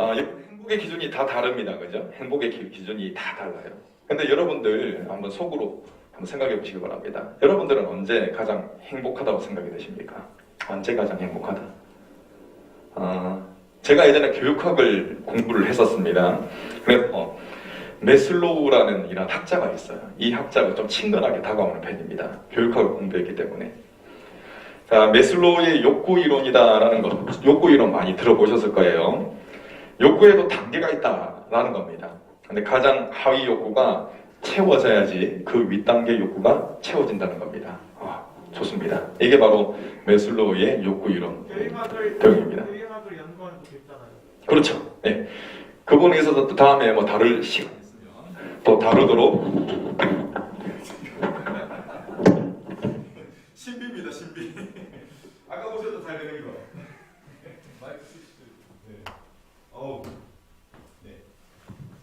행복의 기준이 다 다릅니다. 그죠? 행복의 기준이 다 달라요. 근데 여러분들 한번 속으로 한번 생각해 보시기 바랍니다. 여러분들은 언제 가장 행복하다고 생각이 되십니까? 언제 가장 행복하다? 제가 예전에 교육학을 공부를 했었습니다. 그래서 메슬로우라는 이런 학자가 있어요. 이 학자가 좀 친근하게 다가오는 편입니다. 교육학을 공부했기 때문에. 자, 메슬로우의 욕구 이론이다라는 거, 욕구 이론 많이 들어보셨을 거예요. 욕구에도 단계가 있다라는 겁니다. 근데 가장 하위 욕구가 채워져야지 그 윗단계 욕구가 채워진다는 겁니다. 좋습니다. 이게 바로 메슬로우의 욕구 이론 대응입니다. 대응학을 연구하는 것도 있잖아요. 그렇죠. 네. 그 부분에 있어서 또 다음에 뭐 다룰 시간 있으면 또 다루도록. 신비입니다, 신비. 아까 보셔도 잘 되는 거. 마이크 스위치. 네. 네.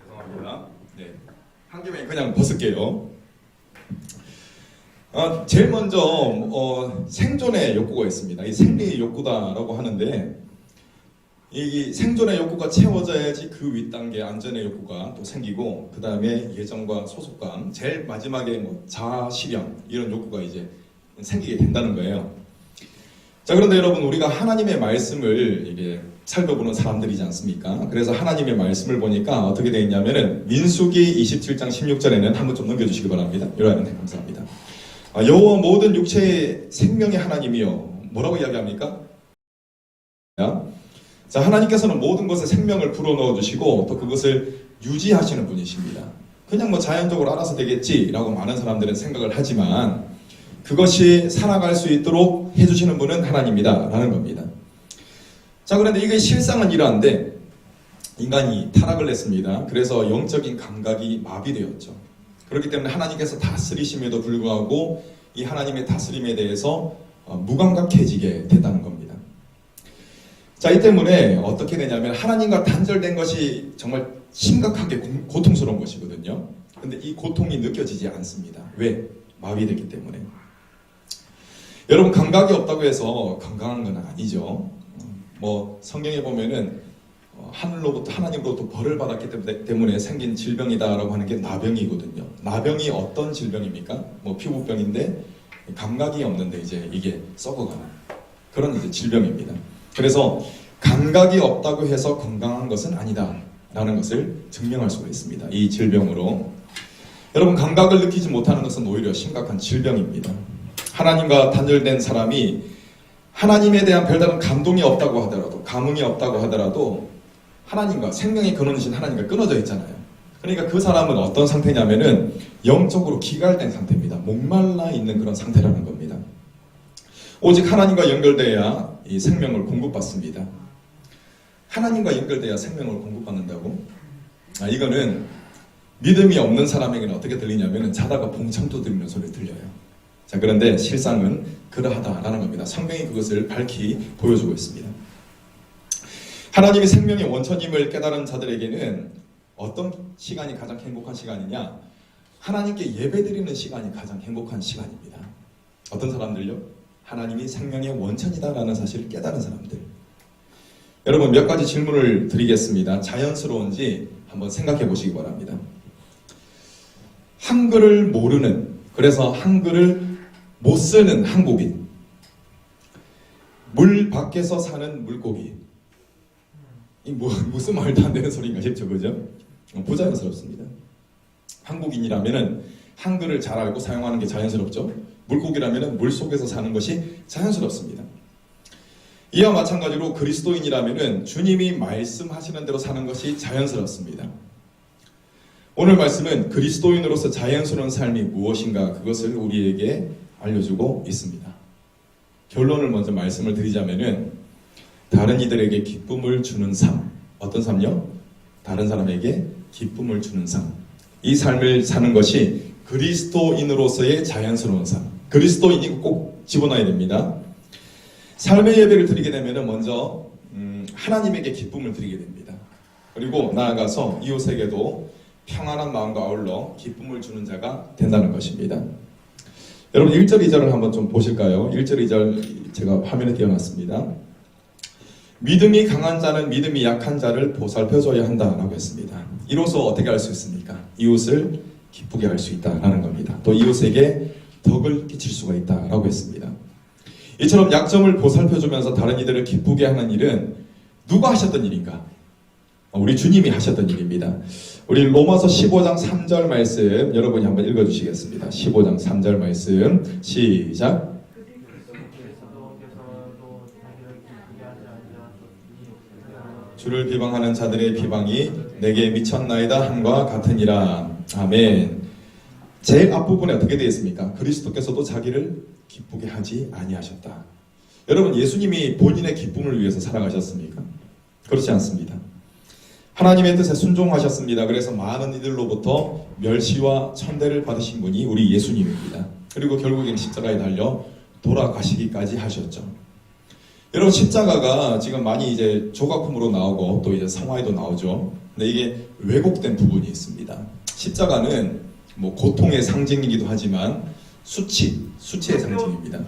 죄송합니다. 네. 한 김에 그냥 벗을게요. 제일 먼저 생존의 욕구가 있습니다. 이 생리의 욕구다라고 하는데, 이 생존의 욕구가 채워져야지 그 윗단계 안전의 욕구가 또 생기고, 그 다음에 예정과 소속감, 제일 마지막에 뭐 자아 실현 이런 욕구가 이제 생기게 된다는 거예요. 자, 그런데 여러분, 우리가 하나님의 말씀을 이게 살펴보는 사람들이지 않습니까? 그래서 하나님의 말씀을 보니까 어떻게 되어 있냐면은 민수기 27장 16절에는 한번 좀 넘겨주시기 바랍니다. 요라는데 감사합니다. 여호와 모든 육체의 생명의 하나님이요, 뭐라고 이야기합니까? 자, 하나님께서는 모든 것에 생명을 불어넣어 주시고 또 그것을 유지하시는 분이십니다. 그냥 뭐 자연적으로 알아서 되겠지라고 많은 사람들은 생각을 하지만, 그것이 살아갈 수 있도록 해주시는 분은 하나님이다 라는 겁니다. 자, 그런데 이게 실상은 이러한데, 인간이 타락을 했습니다. 그래서 영적인 감각이 마비되었죠. 그렇기 때문에 하나님께서 다스리심에도 불구하고 이 하나님의 다스림에 대해서 무감각해지게 됐다는 겁니다. 자, 이 때문에 어떻게 되냐면 하나님과 단절된 것이 정말 심각하게 고통스러운 것이거든요. 근데 이 고통이 느껴지지 않습니다. 왜? 마비됐기 때문에. 여러분, 감각이 없다고 해서 건강한 건 아니죠. 뭐 성경에 보면은 하늘로부터, 하나님으로부터 벌을 받았기 때문에 생긴 질병이다라고 하는 게 나병이거든요. 나병이 어떤 질병입니까? 뭐 피부병인데 감각이 없는데 이제 이게 썩어가는 그런 이제 질병입니다. 그래서 감각이 없다고 해서 건강한 것은 아니다라는 것을 증명할 수가 있습니다. 이 질병으로. 여러분, 감각을 느끼지 못하는 것은 오히려 심각한 질병입니다. 하나님과 단절된 사람이 하나님에 대한 별다른 감동이 없다고 하더라도, 감흥이 없다고 하더라도 하나님과, 생명의 근원이신 하나님과 끊어져 있잖아요. 그러니까 그 사람은 어떤 상태냐면은 영적으로 기갈된 상태입니다. 목말라 있는 그런 상태라는 겁니다. 오직 하나님과 연결돼야 이 생명을 공급받습니다. 하나님과 연결돼야 생명을 공급받는다고? 이거는 믿음이 없는 사람에게는 어떻게 들리냐면은 자다가 봉창 두드리는 소리 들려요. 자, 그런데 실상은 그러하다라는 겁니다. 성경이 그것을 밝히 보여주고 있습니다. 하나님이 생명의 원천임을 깨달은 자들에게는 어떤 시간이 가장 행복한 시간이냐? 하나님께 예배드리는 시간이 가장 행복한 시간입니다. 어떤 사람들요? 하나님이 생명의 원천이다라는 사실을 깨달은 사람들. 여러분, 몇 가지 질문을 드리겠습니다. 자연스러운지 한번 생각해 보시기 바랍니다. 한글을 모르는, 그래서 한글을 못 쓰는 한국인, 물 밖에서 사는 물고기. 무슨 말도 안 되는 소리인가 싶죠, 그죠? 부자연스럽습니다. 한국인이라면은 한글을 잘 알고 사용하는 게 자연스럽죠. 물고기라면은 물 속에서 사는 것이 자연스럽습니다. 이와 마찬가지로 그리스도인이라면은 주님이 말씀하시는 대로 사는 것이 자연스럽습니다. 오늘 말씀은 그리스도인으로서 자연스러운 삶이 무엇인가, 그것을 우리에게 알려주고 있습니다. 결론을 먼저 말씀을 드리자면은 다른 이들에게 기쁨을 주는 삶. 어떤 삶요? 다른 사람에게 기쁨을 주는 삶. 이 삶을 사는 것이 그리스도인으로서의 자연스러운 삶. 그리스도인이 꼭 집어넣어야 됩니다. 삶의 예배를 드리게 되면 먼저 하나님에게 기쁨을 드리게 됩니다. 그리고 나아가서 이웃에게도 평안한 마음과 아울러 기쁨을 주는 자가 된다는 것입니다. 여러분, 1절 2절을 한번 좀 보실까요? 1절 2절 제가 화면에 띄워놨습니다. 믿음이 강한 자는 믿음이 약한 자를 보살펴줘야 한다라고 했습니다. 이로써 어떻게 할 수 있습니까? 이웃을 기쁘게 할 수 있다라는 겁니다. 또 이웃에게 덕을 끼칠 수가 있다라고 했습니다. 이처럼 약점을 보살펴주면서 다른 이들을 기쁘게 하는 일은 누가 하셨던 일인가? 우리 주님이 하셨던 일입니다. 우리 로마서 15장 3절 말씀 여러분이 한번 읽어주시겠습니다. 15장 3절 말씀 시작. 주를 비방하는 자들의 비방이 내게 미쳤나이다 함과 같으니라. 아멘. 제일 앞부분에 어떻게 되어 있습니까? 그리스도께서도 자기를 기쁘게 하지 아니하셨다. 여러분, 예수님이 본인의 기쁨을 위해서 살아가셨습니까? 그렇지 않습니다. 하나님의 뜻에 순종하셨습니다. 그래서 많은 이들로부터 멸시와 천대를 받으신 분이 우리 예수님입니다. 그리고 결국엔 십자가에 달려 돌아가시기까지 하셨죠. 여러분, 십자가가 지금 많이 이제 조각품으로 나오고 또 이제 성화에도 나오죠. 근데 이게 왜곡된 부분이 있습니다. 십자가는 뭐 고통의 상징이기도 하지만 수치의 상징입니다.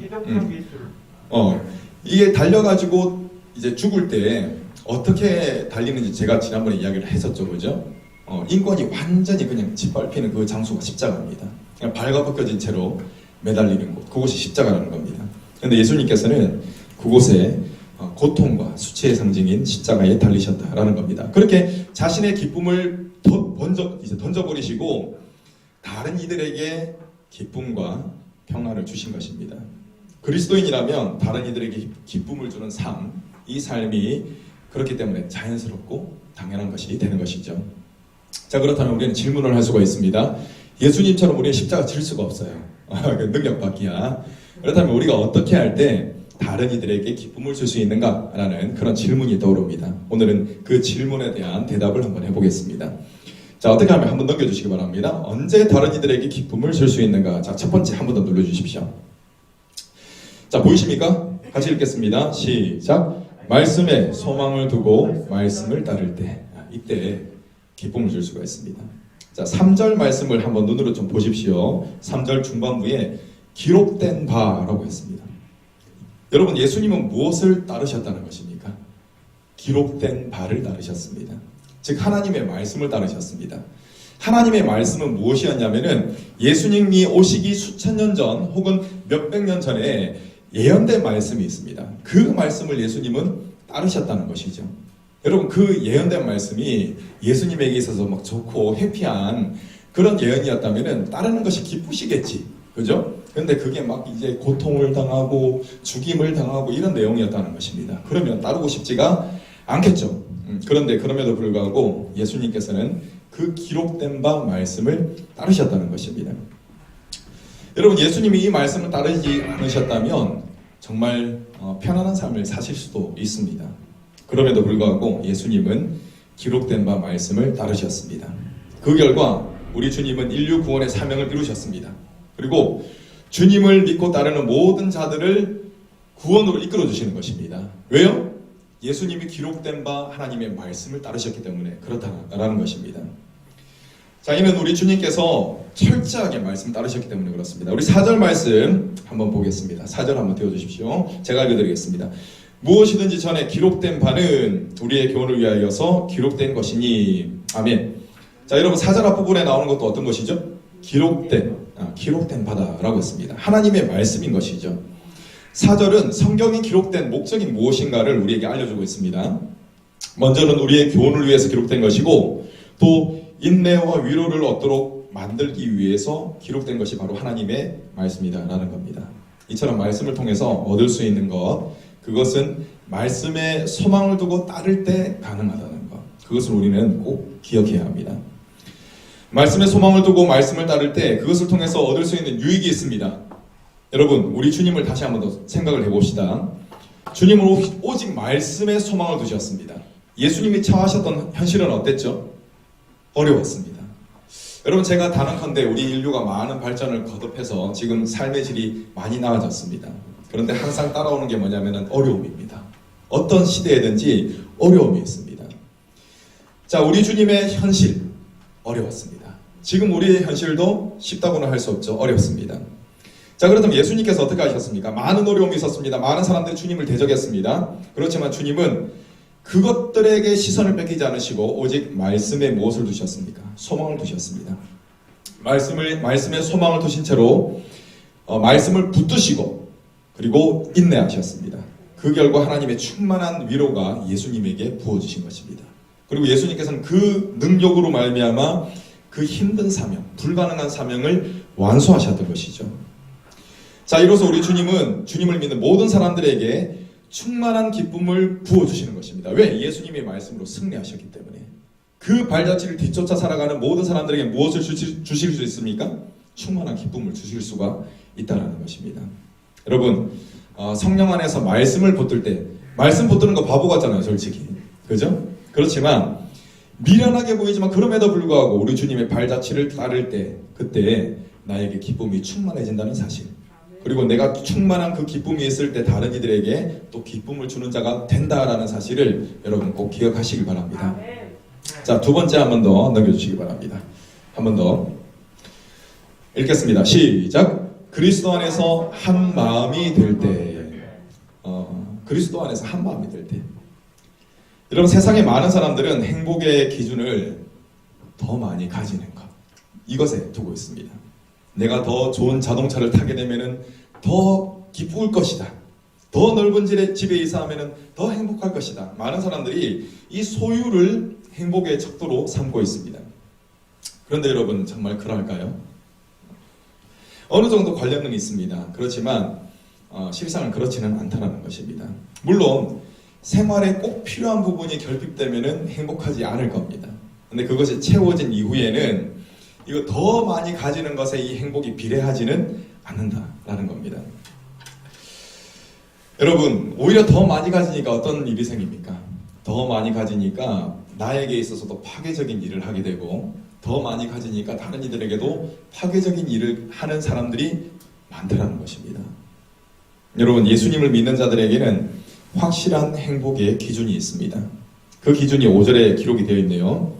이게 달려가지고 이제 죽을 때 어떻게 달리는지 제가 지난번에 이야기를 했었죠, 그죠? 인권이 완전히 그냥 짓밟히는 그 장소가 십자가입니다. 그냥 발가벗겨진 채로 매달리는 곳, 그곳이 십자가라는 겁니다. 그런데 예수님께서는 그곳에 고통과 수치의 상징인 십자가에 달리셨다라는 겁니다. 그렇게 자신의 기쁨을 던져버리시고 다른 이들에게 기쁨과 평안을 주신 것입니다. 그리스도인이라면 다른 이들에게 기쁨을 주는 삶, 이 삶이 그렇기 때문에 자연스럽고 당연한 것이 되는 것이죠. 자, 그렇다면 우리는 질문을 할 수가 있습니다. 예수님처럼 우리는 십자가 질 수가 없어요. 능력받기야. 그렇다면 우리가 어떻게 할 때 다른 이들에게 기쁨을 줄 수 있는가라는 그런 질문이 떠오릅니다. 오늘은 그 질문에 대한 대답을 한번 해보겠습니다. 자, 어떻게 하면 한번 넘겨주시기 바랍니다. 언제 다른 이들에게 기쁨을 줄 수 있는가? 자, 첫 번째 한 번 더 눌러주십시오. 자, 보이십니까? 같이 읽겠습니다. 시작. 말씀에 소망을 두고 말씀을 따를 때, 이때 기쁨을 줄 수가 있습니다. 자, 3절 말씀을 한번 눈으로 좀 보십시오. 3절 중반부에 기록된 바라고 했습니다. 여러분, 예수님은 무엇을 따르셨다는 것입니까? 기록된 바를 따르셨습니다. 즉 하나님의 말씀을 따르셨습니다. 하나님의 말씀은 무엇이었냐면은 예수님이 오시기 수천 년 전 혹은 몇백 년 전에 예언된 말씀이 있습니다. 그 말씀을 예수님은 따르셨다는 것이죠. 여러분, 그 예언된 말씀이 예수님에게 있어서 막 좋고 해피한 그런 예언이었다면은 따르는 것이 기쁘시겠지, 그죠? 그런데 그게 막 이제 고통을 당하고 죽임을 당하고 이런 내용이었다는 것입니다. 그러면 따르고 싶지가 않겠죠. 그런데 그럼에도 불구하고 예수님께서는 그 기록된 바 말씀을 따르셨다는 것입니다. 여러분, 예수님이 이 말씀을 따르지 않으셨다면 정말 편안한 삶을 사실 수도 있습니다. 그럼에도 불구하고 예수님은 기록된 바 말씀을 따르셨습니다. 그 결과 우리 주님은 인류 구원의 사명을 이루셨습니다. 그리고 주님을 믿고 따르는 모든 자들을 구원으로 이끌어 주시는 것입니다. 왜요? 예수님이 기록된 바 하나님의 말씀을 따르셨기 때문에 그렇다라는 것입니다. 자, 이는 우리 주님께서 철저하게 말씀 따르셨기 때문에 그렇습니다. 우리 4절 말씀 한번 보겠습니다. 4절 한번 띄워주십시오. 제가 읽어드리겠습니다. 무엇이든지 전에 기록된 바는 우리의 교훈을 위하여서 기록된 것이니. 아멘. 자, 여러분, 4절 앞부분에 나오는 것도 어떤 것이죠? 기록된 바다라고 했습니다. 하나님의 말씀인 것이죠. 4절은 성경이 기록된 목적이 무엇인가를 우리에게 알려주고 있습니다. 먼저는 우리의 교훈을 위해서 기록된 것이고, 또 인내와 위로를 얻도록 만들기 위해서 기록된 것이 바로 하나님의 말씀이다라는 겁니다. 이처럼 말씀을 통해서 얻을 수 있는 것, 그것은 말씀에 소망을 두고 따를 때 가능하다는 것, 그것을 우리는 꼭 기억해야 합니다. 말씀에 소망을 두고 말씀을 따를 때 그것을 통해서 얻을 수 있는 유익이 있습니다. 여러분, 우리 주님을 다시 한번 더 생각을 해봅시다. 주님은 오직 말씀에 소망을 두셨습니다. 예수님이 처하셨던 현실은 어땠죠? 어려웠습니다. 여러분, 제가 단언컨대 우리 인류가 많은 발전을 거듭해서 지금 삶의 질이 많이 나아졌습니다. 그런데 항상 따라오는 게 뭐냐면 어려움입니다. 어떤 시대에든지 어려움이 있습니다. 자, 우리 주님의 현실 어려웠습니다. 지금 우리의 현실도 쉽다고는 할 수 없죠. 어렵습니다. 자, 그렇다면 예수님께서 어떻게 하셨습니까? 많은 어려움이 있었습니다. 많은 사람들이 주님을 대적했습니다. 그렇지만 주님은 그것들에게 시선을 뺏기지 않으시고 오직 말씀에 무엇을 두셨습니까? 소망을 두셨습니다. 말씀에 소망을 두신 채로 말씀을 붙드시고 그리고 인내하셨습니다. 그 결과 하나님의 충만한 위로가 예수님에게 부어주신 것입니다. 그리고 예수님께서는 그 능력으로 말미암아 그 힘든 사명, 불가능한 사명을 완수하셨던 것이죠. 자, 이로써 우리 주님은 주님을 믿는 모든 사람들에게 충만한 기쁨을 부어주시는 것입니다. 왜? 예수님의 말씀으로 승리하셨기 때문에. 그 발자취를 뒤쫓아 살아가는 모든 사람들에게 무엇을 주실 수 있습니까? 충만한 기쁨을 주실 수가 있다는 것입니다. 여러분, 성령 안에서 말씀을 붙들 때, 말씀 붙드는 거 바보 같잖아요, 솔직히. 그죠? 그렇지만 미련하게 보이지만 그럼에도 불구하고 우리 주님의 발자취를 따를 때, 그때 나에게 기쁨이 충만해진다는 사실. 그리고 내가 충만한 그 기쁨이 있을 때 다른 이들에게 또 기쁨을 주는 자가 된다라는 사실을 여러분 꼭 기억하시길 바랍니다. 자, 두 번째 한 번 더 넘겨주시기 바랍니다. 한 번 더 읽겠습니다. 시작. 그리스도 안에서 한 마음이 될 때, 그리스도 안에서 한 마음이 될 때. 여러분, 세상에 많은 사람들은 행복의 기준을 더 많이 가지는 것, 이것에 두고 있습니다. 내가 더 좋은 자동차를 타게 되면은 더 기쁠 것이다. 더 넓은 집에 이사하면은 더 행복할 것이다. 많은 사람들이 이 소유를 행복의 척도로 삼고 있습니다. 그런데 여러분, 정말 그럴까요? 어느 정도 관련은 있습니다. 그렇지만 실상은 그렇지는 않다는 것입니다. 물론 생활에 꼭 필요한 부분이 결핍되면은 행복하지 않을 겁니다. 근데 그것이 채워진 이후에는 이거 더 많이 가지는 것에 이 행복이 비례하지는 않는다라는 겁니다. 여러분, 오히려 더 많이 가지니까 어떤 일이 생깁니까? 더 많이 가지니까 나에게 있어서도 파괴적인 일을 하게 되고, 더 많이 가지니까 다른 이들에게도 파괴적인 일을 하는 사람들이 많다는 것입니다. 여러분, 예수님을 믿는 자들에게는 확실한 행복의 기준이 있습니다. 그 기준이 5절에 기록이 되어 있네요.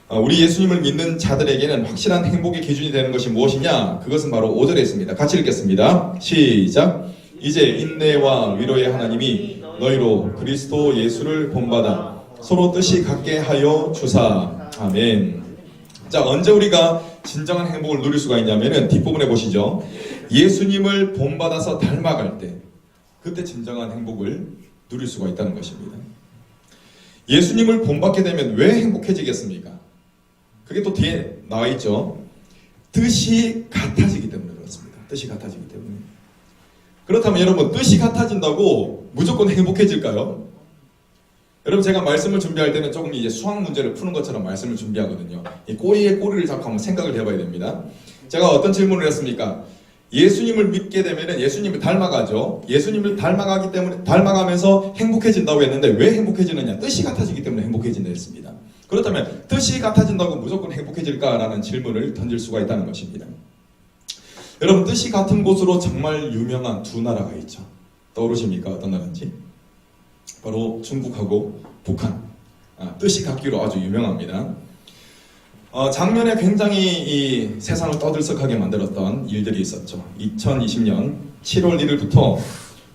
우리 예수님을 믿는 자들에게는 확실한 행복의 기준이 되는 것이 무엇이냐? 그것은 바로 5절에 있습니다. 같이 읽겠습니다. 시작. 이제 인내와 위로의 하나님이 너희로 그리스도 예수를 본받아 서로 뜻이 같게 하여 주사. 아멘. 자, 언제 우리가 진정한 행복을 누릴 수가 있냐면은 뒷부분에 보시죠. 예수님을 본받아서 닮아갈 때, 그때 진정한 행복을 누릴 수가 있다는 것입니다. 예수님을 본받게 되면 왜 행복해지겠습니까? 그게 또 뒤에 나와 있죠. 뜻이 같아지기 때문에 그렇습니다. 뜻이 같아지기 때문에. 그렇다면 여러분, 뜻이 같아진다고 무조건 행복해질까요? 여러분, 제가 말씀을 준비할 때는 조금 이제 수학 문제를 푸는 것처럼 말씀을 준비하거든요. 이 꼬리에 꼬리를 잡고 한번 생각을 해봐야 됩니다. 제가 어떤 질문을 했습니까? 예수님을 믿게 되면 예수님을 닮아가죠. 예수님을 닮아가면서 행복해진다고 했는데 왜 행복해지느냐? 뜻이 같아지기 때문에 행복해진다 했습니다. 그렇다면 뜻이 같아진다고 무조건 행복해질까라는 질문을 던질 수가 있다는 것입니다. 여러분, 뜻이 같은 곳으로 정말 유명한 두 나라가 있죠. 떠오르십니까? 어떤 나라인지? 바로 중국하고 북한. 뜻이 같기로 아주 유명합니다. 작년에 굉장히 이 세상을 떠들썩하게 만들었던 일들이 있었죠. 2020년 7월 1일부터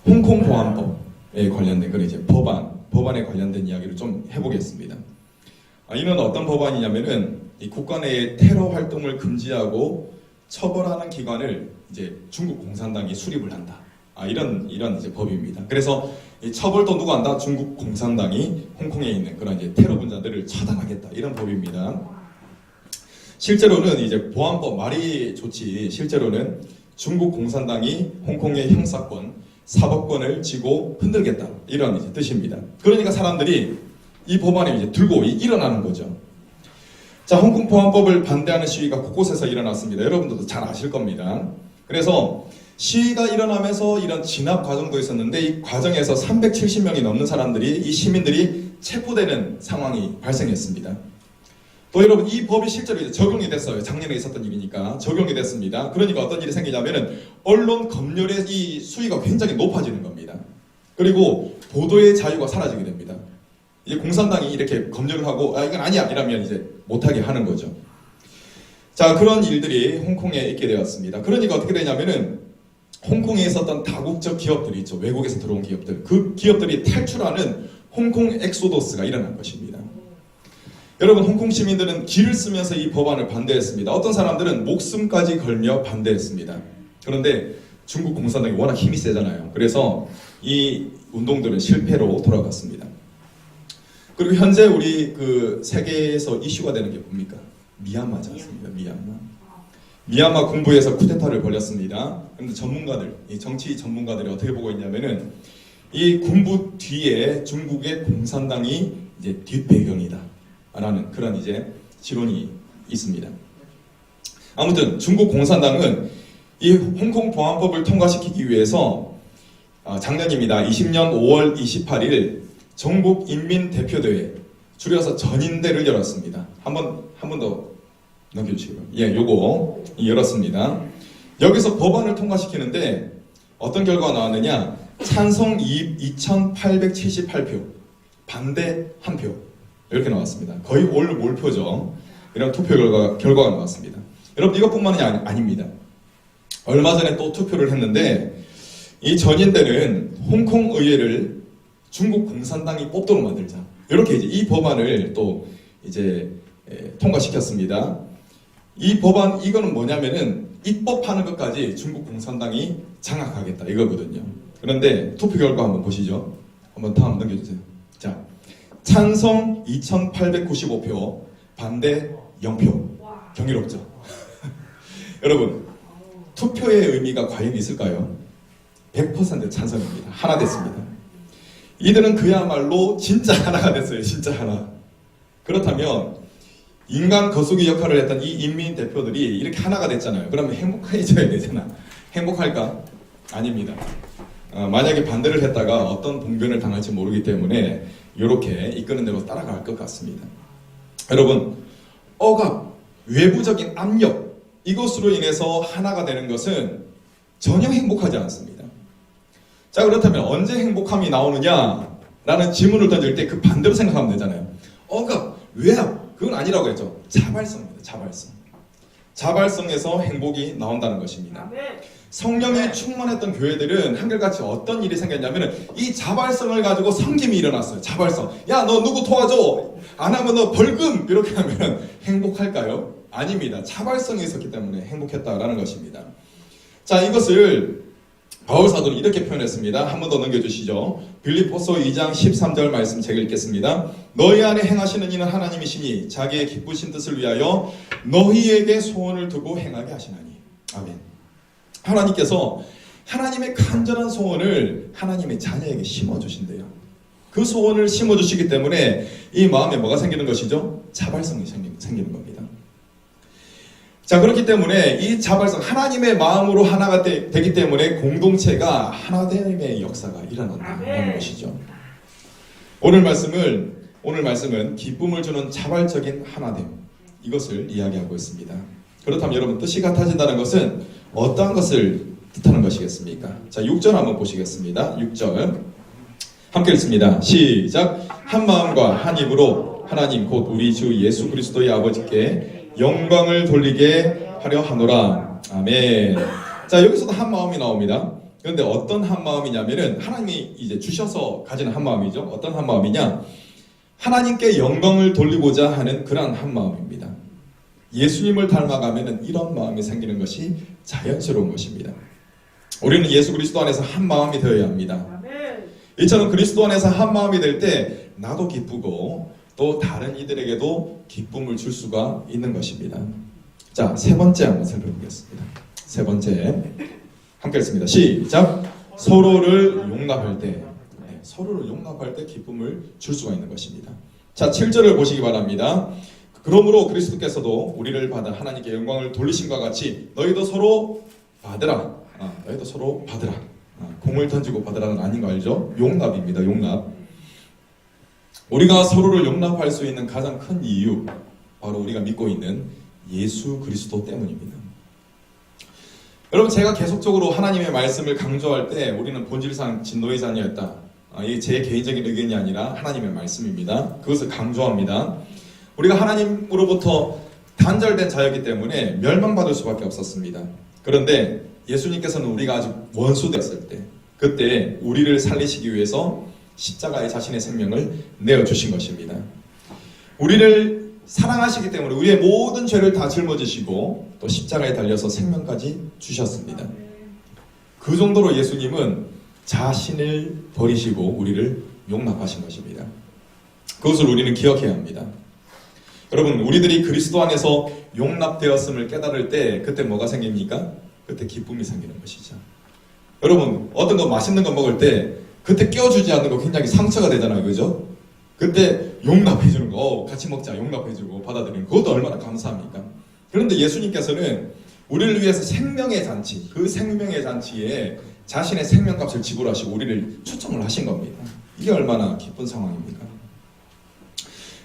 홍콩 보안법에 관련된 그런 이제 법안에 관련된 이야기를 좀 해보겠습니다. 이는 어떤 법안이냐면은 이 국가 내의 테러 활동을 금지하고 처벌하는 기관을 이제 중국 공산당이 수립을 한다. 이런 이제 법입니다. 그래서 이 처벌도 누가 한다? 중국 공산당이 홍콩에 있는 그런 이제 테러 분자들을 처단하겠다. 이런 법입니다. 실제로는 이제 보안법 말이 좋지, 실제로는 중국 공산당이 홍콩의 형사권, 사법권을 쥐고 흔들겠다. 이런 이제 뜻입니다. 그러니까 사람들이 이 법안을 이제 들고 일어나는 거죠. 자, 홍콩 보안법을 반대하는 시위가 곳곳에서 일어났습니다. 여러분들도 잘 아실 겁니다. 그래서 시위가 일어나면서 이런 진압 과정도 있었는데 이 과정에서 370명이 넘는 사람들이, 이 시민들이 체포되는 상황이 발생했습니다. 또 여러분, 이 법이 실제로 이제 적용이 됐어요. 작년에 있었던 일이니까 적용이 됐습니다. 그러니까 어떤 일이 생기냐면은 언론 검열의 이 수위가 굉장히 높아지는 겁니다. 그리고 보도의 자유가 사라지게 됩니다. 이제 공산당이 이렇게 검열을 하고 이건 아니야 이러면 이제 못하게 하는 거죠. 자, 그런 일들이 홍콩에 있게 되었습니다. 그러니까 어떻게 되냐면은 홍콩에 있었던 다국적 기업들이 있죠. 외국에서 들어온 기업들. 그 기업들이 탈출하는 홍콩 엑소더스가 일어난 것입니다. 여러분, 홍콩 시민들은 길을 쓰면서 이 법안을 반대했습니다. 어떤 사람들은 목숨까지 걸며 반대했습니다. 그런데 중국 공산당이 워낙 힘이 세잖아요. 그래서 이 운동들은 실패로 돌아갔습니다. 그리고 현재 우리 그 세계에서 이슈가 되는 게 뭡니까? 미얀마지 않습니까? 미얀마 군부에서 쿠데타를 벌였습니다. 그런데 전문가들, 이 정치 전문가들이 어떻게 보고 있냐면은 이 군부 뒤에 중국의 공산당이 이제 뒷배경이다 라는 그런 이제 지론이 있습니다. 아무튼 중국 공산당은 이 홍콩 보안법을 통과시키기 위해서 작년입니다. 20년 5월 28일 전국 인민대표대회, 줄여서 전인대를 열었습니다. 한 번 더 넘겨주시고요. 예, 요거 열었습니다. 여기서 법안을 통과시키는데 어떤 결과가 나왔느냐? 찬성 2,878표, 반대 1표 이렇게 나왔습니다. 거의 올 몰표죠. 이런 투표 결과가 나왔습니다. 여러분, 이것뿐만이 아닙니다. 얼마 전에 또 투표를 했는데 이 전인대는 홍콩 의회를 중국 공산당이 뽑도록 만들자. 이렇게 이제 이 법안을 또 이제 통과시켰습니다. 이 법안, 이거는 뭐냐면은 입법하는 것까지 중국 공산당이 장악하겠다 이거거든요. 그런데 투표 결과 한번 보시죠. 한번 다음 넘겨주세요. 자, 찬성 2,895표, 반대 0표. 경이롭죠. 여러분, 투표의 의미가 과연 있을까요? 100% 찬성입니다. 하나 됐습니다. 이들은 그야말로 진짜 하나가 됐어요. 진짜 하나. 그렇다면 인간 거수기 역할을 했던 이 인민 대표들이 이렇게 하나가 됐잖아요. 그러면 행복해져야 되잖아. 행복할까? 아닙니다. 만약에 반대를 했다가 어떤 봉변을 당할지 모르기 때문에 이렇게 이끄는 대로 따라갈 것 같습니다. 여러분, 억압, 외부적인 압력, 이것으로 인해서 하나가 되는 것은 전혀 행복하지 않습니다. 자, 그렇다면 언제 행복함이 나오느냐라는 질문을 던질 때 그 반대로 생각하면 되잖아요. 억압, 외압, 그건 아니라고 했죠. 자발성입니다. 자발성에서 행복이 나온다는 것입니다. 성령이 충만했던 교회들은 한결같이 어떤 일이 생겼냐면 이 자발성을 가지고 섬김이 일어났어요. 자발성. 야, 너 누구 도와줘. 안 하면 너 벌금. 이렇게 하면 행복할까요? 아닙니다. 자발성이 있었기 때문에 행복했다라는 것입니다. 자, 이것을 바울 사도는 이렇게 표현했습니다. 한 번 더 넘겨주시죠. 빌립보서 2장 13절 말씀 제가 읽겠습니다. 너희 안에 행하시는 이는 하나님이시니 자기의 기쁘신 뜻을 위하여 너희에게 소원을 두고 행하게 하시나니. 아멘. 하나님께서 하나님의 간절한 소원을 하나님의 자녀에게 심어주신대요. 그 소원을 심어주시기 때문에 이 마음에 뭐가 생기는 것이죠? 자발성이 생기는 겁니다. 자, 그렇기 때문에 이 자발성, 하나님의 마음으로 하나가 되기 때문에 공동체가 하나됨의 역사가 일어난다는 것이죠. 오늘 말씀은 기쁨을 주는 자발적인 하나됨, 이것을 이야기하고 있습니다. 그렇다면 여러분, 뜻이 같아진다는 것은 어떠한 것을 뜻하는 것이겠습니까? 자, 6절 한번 보시겠습니다. 6절 함께 읽습니다. 시작. 한 마음과 한 입으로 하나님 곧 우리 주 예수 그리스도의 아버지께 영광을 돌리게 하려 하노라. 아멘. 자, 여기서도 한 마음이 나옵니다. 그런데 어떤 한 마음이냐면은 하나님이 이제 주셔서 가지는 한 마음이죠. 어떤 한 마음이냐? 하나님께 영광을 돌리고자 하는 그러한 한 마음입니다. 예수님을 닮아가면은 이런 마음이 생기는 것이 자연스러운 것입니다. 우리는 예수 그리스도 안에서 한 마음이 되어야 합니다. 이처럼 그리스도 안에서 한 마음이 될 때 나도 기쁘고 또 다른 이들에게도 기쁨을 줄 수가 있는 것입니다. 자, 세 번째 한번 살펴보겠습니다. 세 번째 함께 읽습니다. 시작. 서로를 용납할 때, 서로를 용납할 때 기쁨을 줄 수가 있는 것입니다. 자, 7절을 보시기 바랍니다. 그러므로 그리스도께서도 우리를 받아 하나님께 영광을 돌리심과 같이 너희도 서로 받으라. 너희도 서로 받으라. 공을 던지고 받으라는 아닌 거 알죠? 용납입니다. 용납. 우리가 서로를 용납할 수 있는 가장 큰 이유, 바로 우리가 믿고 있는 예수 그리스도 때문입니다. 여러분, 제가 계속적으로 하나님의 말씀을 강조할 때 우리는 본질상 진노의 자녀였다. 이게 제 개인적인 의견이 아니라 하나님의 말씀입니다. 그것을 강조합니다. 우리가 하나님으로부터 단절된 자였기 때문에 멸망받을 수밖에 없었습니다. 그런데 예수님께서는 우리가 아직 원수 되었을 때, 그때 우리를 살리시기 위해서 십자가에 자신의 생명을 내어주신 것입니다. 우리를 사랑하시기 때문에 우리의 모든 죄를 다 짊어지시고 또 십자가에 달려서 생명까지 주셨습니다. 그 정도로 예수님은 자신을 버리시고 우리를 용납하신 것입니다. 그것을 우리는 기억해야 합니다. 여러분, 우리들이 그리스도 안에서 용납되었음을 깨달을 때 그때 뭐가 생깁니까? 그때 기쁨이 생기는 것이죠. 여러분, 어떤 거 맛있는 거 먹을 때 그때 껴주지 않는 거 굉장히 상처가 되잖아요. 그죠? 그때 용납해주는 거, 같이 먹자, 용납해주고 받아들이는 거, 그것도 얼마나 감사합니까? 그런데 예수님께서는 우리를 위해서 생명의 잔치, 그 생명의 잔치에 자신의 생명값을 지불하시고 우리를 초청을 하신 겁니다. 이게 얼마나 기쁜 상황입니까?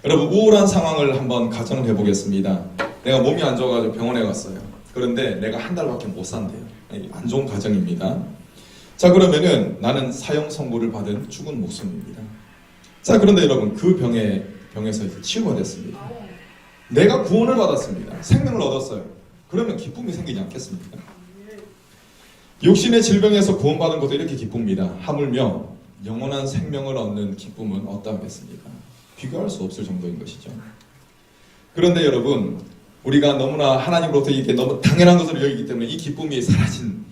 여러분, 우울한 상황을 한번 가정을 해보겠습니다. 내가 몸이 안 좋아가지고 병원에 갔어요. 그런데 내가 한 달밖에 못 산대요. 안 좋은 가정입니다. 자, 그러면은 나는 사형 선고를 받은 죽은 목숨입니다. 자, 그런데 여러분, 그 병에서 치유가 됐습니다. 내가 구원을 받았습니다. 생명을 얻었어요. 그러면 기쁨이 생기지 않겠습니까? 육신의 질병에서 구원받은 것도 이렇게 기쁩니다. 하물며 영원한 생명을 얻는 기쁨은 어떠하겠습니까? 비교할 수 없을 정도인 것이죠. 그런데 여러분, 우리가 너무나 하나님으로부터 이게 너무 당연한 것으로 여기기 때문에 이 기쁨이 사라진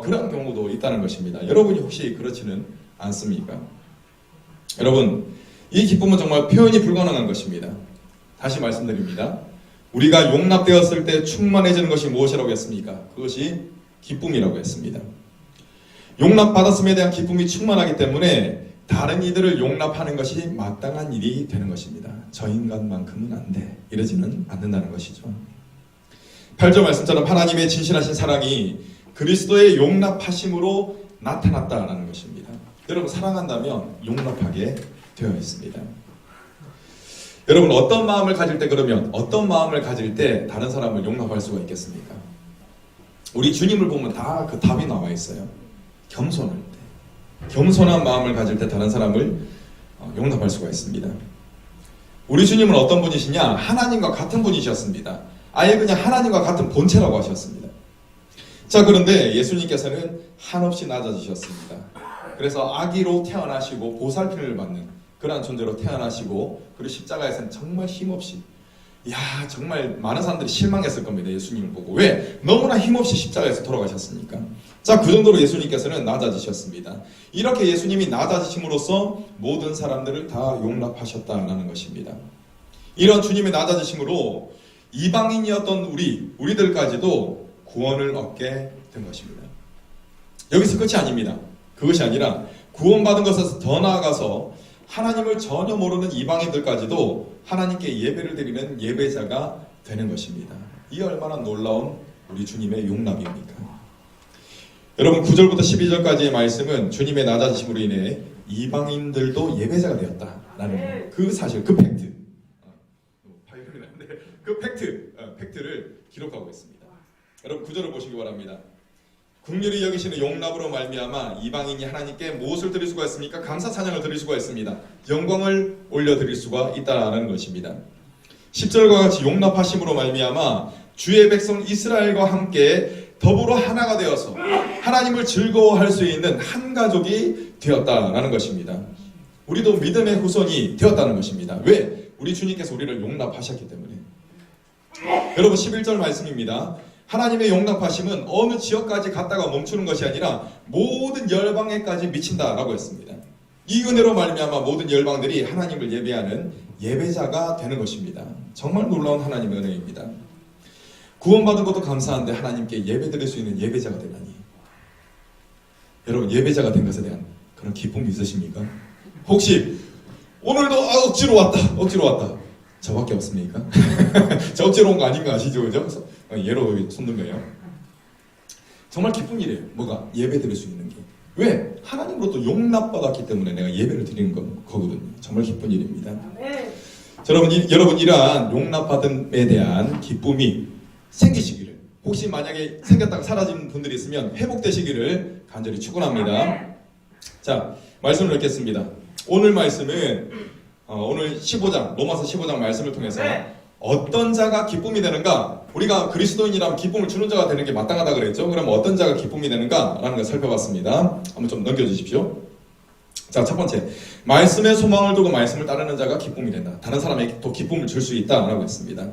그런 경우도 있다는 것입니다. 여러분이 혹시 그렇지는 않습니까? 여러분, 이 기쁨은 정말 표현이 불가능한 것입니다. 다시 말씀드립니다. 우리가 용납되었을 때 충만해지는 것이 무엇이라고 했습니까? 그것이 기쁨이라고 했습니다. 용납받았음에 대한 기쁨이 충만하기 때문에 다른 이들을 용납하는 것이 마땅한 일이 되는 것입니다. 저 인간만큼은 안 돼. 이러지는 않는다는 것이죠. 8절 말씀처럼 하나님의 진실하신 사랑이 그리스도의 용납하심으로 나타났다라는 것입니다. 여러분, 사랑한다면 용납하게 되어 있습니다. 여러분, 어떤 마음을 가질 때 그러면 어떤 마음을 가질 때 다른 사람을 용납할 수가 있겠습니까? 우리 주님을 보면 다 그 답이 나와 있어요. 겸손할 때. 겸손한 마음을 가질 때 다른 사람을 용납할 수가 있습니다. 우리 주님은 어떤 분이시냐? 하나님과 같은 분이셨습니다. 아예 그냥 하나님과 같은 본체라고 하셨습니다. 자, 그런데 예수님께서는 한없이 낮아지셨습니다. 그래서 아기로 태어나시고 보살핌을 받는 그러한 존재로 태어나시고, 그리고 십자가에서는 정말 힘없이, 정말 많은 사람들이 실망했을 겁니다. 예수님을 보고. 왜? 너무나 힘없이 십자가에서 돌아가셨으니까. 자, 그 정도로 예수님께서는 낮아지셨습니다. 이렇게 예수님이 낮아지심으로써 모든 사람들을 다 용납하셨다는 것입니다. 이런 주님의 낮아지심으로 이방인이었던 우리들까지도 구원을 얻게 된 것입니다. 여기서 끝이 아닙니다. 그것이 아니라 구원받은 것에서 더 나아가서 하나님을 전혀 모르는 이방인들까지도 하나님께 예배를 드리는 예배자가 되는 것입니다. 이 얼마나 놀라운 우리 주님의 용납입니까? 여러분, 9절부터 12절까지의 말씀은 주님의 낮아지심으로 인해 이방인들도 예배자가 되었다라는 그 사실, 그 팩트, 팩트를 기록하고 있습니다. 여러분, 9절을 보시기 바랍니다. 긍휼히 여기시는 용납으로 말미암아 이방인이 하나님께 무엇을 드릴 수가 있습니까? 감사 찬양을 드릴 수가 있습니다. 영광을 올려드릴 수가 있다는 것입니다. 10절과 같이 용납하심으로 말미암아 주의 백성 이스라엘과 함께 더불어 하나가 되어서 하나님을 즐거워할 수 있는 한 가족이 되었다라는 것입니다. 우리도 믿음의 후손이 되었다는 것입니다. 왜? 우리 주님께서 우리를 용납하셨기 때문에. 여러분, 11절 말씀입니다. 하나님의 용납하심은 어느 지역까지 갔다가 멈추는 것이 아니라 모든 열방에까지 미친다라고 했습니다. 이 은혜로 말미암아 모든 열방들이 하나님을 예배하는 예배자가 되는 것입니다. 정말 놀라운 하나님의 은혜입니다. 구원받은 것도 감사한데 하나님께 예배드릴 수 있는 예배자가 되다니. 여러분, 예배자가 된 것에 대한 그런 기쁨이 있으십니까? 혹시 오늘도 억지로 왔다 저밖에 없습니까? 저 억지로 온 거 아닌 거 아시죠? 그죠? 예로 손든 거예요. 정말 기쁜 일이에요. 뭐가? 예배 드릴 수 있는 게. 왜? 하나님으로부터 용납받았기 때문에 내가 예배를 드리는 거거든요. 정말 기쁜 일입니다. 자, 여러분, 이러한 용납받음에 대한 기쁨이 생기시기를, 혹시 만약에 생겼다가 사라진 분들이 있으면 회복되시기를 간절히 축원합니다. 자, 말씀을 읽겠습니다. 오늘 말씀은 오늘 15장, 로마서 15장 말씀을 통해서 어떤 자가 기쁨이 되는가? 우리가 그리스도인이라면 기쁨을 주는 자가 되는 게 마땅하다 그랬죠? 그럼 어떤 자가 기쁨이 되는가? 라는 걸 살펴봤습니다. 한번 좀 넘겨주십시오. 자, 첫 번째, 말씀에 소망을 두고 말씀을 따르는 자가 기쁨이 된다. 다른 사람에게 또 기쁨을 줄 수 있다라고 했습니다.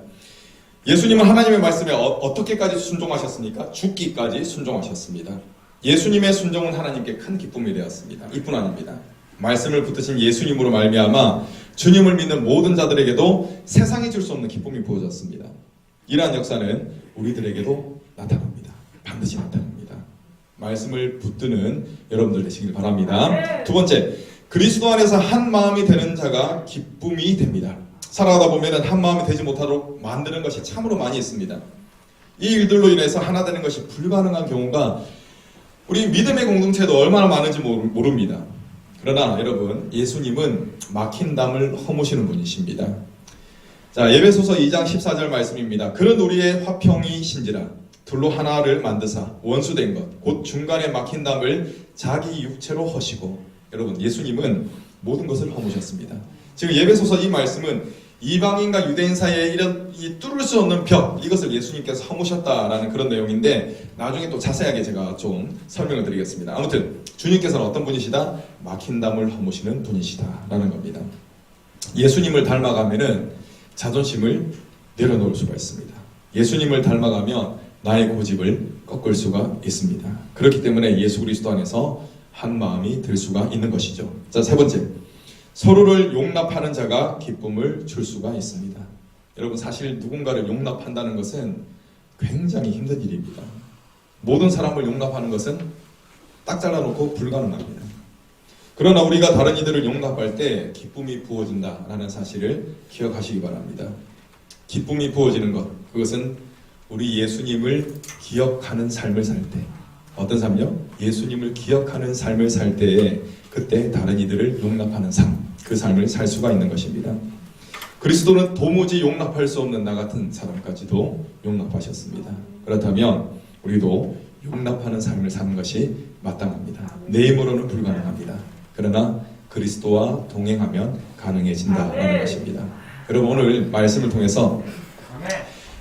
예수님은 하나님의 말씀에 어떻게까지 순종하셨습니까? 죽기까지 순종하셨습니다. 예수님의 순종은 하나님께 큰 기쁨이 되었습니다. 이뿐 아닙니다. 말씀을 붙드신 예수님으로 말미암아 주님을 믿는 모든 자들에게도 세상이 줄 수 없는 기쁨이 부어졌습니다. 이러한 역사는 우리들에게도 나타납니다. 반드시 나타납니다. 말씀을 붙드는 여러분들 되시길 바랍니다. 두 번째, 그리스도 안에서 한 마음이 되는 자가 기쁨이 됩니다. 살아가다 보면 한 마음이 되지 못하도록 만드는 것이 참으로 많이 있습니다. 이 일들로 인해서 하나 되는 것이 불가능한 경우가 우리 믿음의 공동체도 얼마나 많은지 모릅니다. 그러나 여러분, 예수님은 막힌 담을 허무시는 분이십니다. 자, 에베소서 2장 14절 말씀입니다. 그런 우리의 화평이신지라 둘로 하나를 만드사 원수된 것 곧 중간에 막힌 담을 자기 육체로 허시고. 여러분, 예수님은 모든 것을 허무셨습니다. 지금 에베소서 이 말씀은 이방인과 유대인 사이에 이런 이 뚫을 수 없는 벽, 이것을 예수님께서 허무셨다라는 그런 내용인데 나중에 또 자세하게 제가 좀 설명을 드리겠습니다. 아무튼 주님께서는 어떤 분이시다? 막힌 담을 허무시는 분이시다라는 겁니다. 예수님을 닮아가면은 자존심을 내려놓을 수가 있습니다. 예수님을 닮아가면 나의 고집을 꺾을 수가 있습니다. 그렇기 때문에 예수 그리스도 안에서 한 마음이 될 수가 있는 것이죠. 자, 세 번째, 서로를 용납하는 자가 기쁨을 줄 수가 있습니다. 여러분, 사실 누군가를 용납한다는 것은 굉장히 힘든 일입니다. 모든 사람을 용납하는 것은 딱 잘라놓고 불가능합니다. 그러나 우리가 다른 이들을 용납할 때 기쁨이 부어진다라는 사실을 기억하시기 바랍니다. 기쁨이 부어지는 것, 그것은 우리 예수님을 기억하는 삶을 살 때, 어떤 삶이요? 예수님을 기억하는 삶을 살 때에 그때 다른 이들을 용납하는 삶, 그 삶을 살 수가 있는 것입니다. 그리스도는 도무지 용납할 수 없는 나 같은 사람까지도 용납하셨습니다. 그렇다면 우리도 용납하는 삶을 사는 것이 마땅합니다. 내 힘으로는 불가능합니다. 그러나 그리스도와 동행하면 가능해진다라는 것입니다. 여러분, 오늘 말씀을 통해서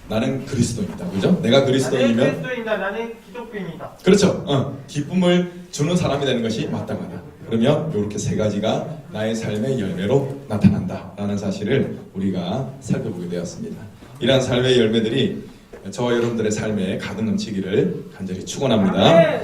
나는 그리스도인이다, 그죠? 내가 그리스도인이면 나는 그리스도인이다. 나는 기독교인이다. 그렇죠. 기쁨을 주는 사람이 되는 것이 마땅하다. 그러면 이렇게 세 가지가 나의 삶의 열매로 나타난다라는 사실을 우리가 살펴보게 되었습니다. 이러한 삶의 열매들이 저와 여러분들의 삶에 가득 넘치기를 간절히 축원합니다.